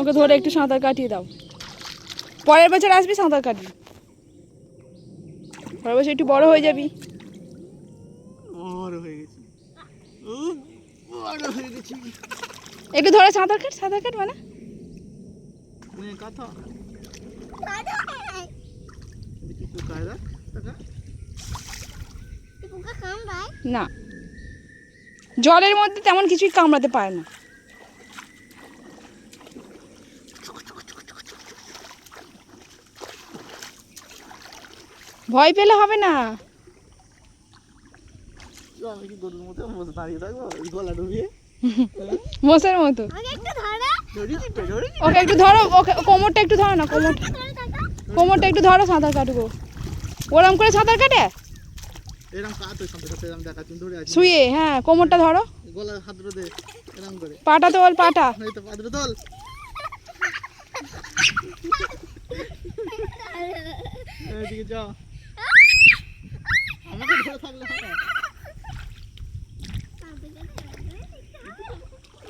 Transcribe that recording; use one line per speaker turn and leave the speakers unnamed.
ওকে ধরে একটু সাঁতার কাটিয়ে দাও। পরের বছর আসবি সাঁতার কাটবি। পরের বছর একটু বড় হয়ে যাবি।
বড় হয়ে গেছি, বড় হয়ে গেছি।
একটু ধরে সাঁতার কাট মানে
কথা
না, জলের মধ্যে তেমন কিছুই কামড়াতে পারে না। ভয় পেলে হবে না।
আমি কি গরুর মতো বসে দাঁড়িয়ে থাকবো গলা ডুবিয়ে?
মোষের মতো। ওকে একটু ধরো, ওকে কোমরটা একটু ধরো না, কোমরটা একটু ধরো, সাঁতার কাটবো। ওরম করে সাঁতার কাটে
এরকম কাটে সাঁতার কাটে, এরকম দেখাচ্ছি ধরে আছি
শুয়ে। হ্যাঁ, কোমরটা ধরো,
গলার হাত ধরে দে এরকম করে।
পাটা তোল, পাটা।
এই তো পা ধরে তোল। এদিকে যাও, আমাকে ধরে থাকলে হবে না।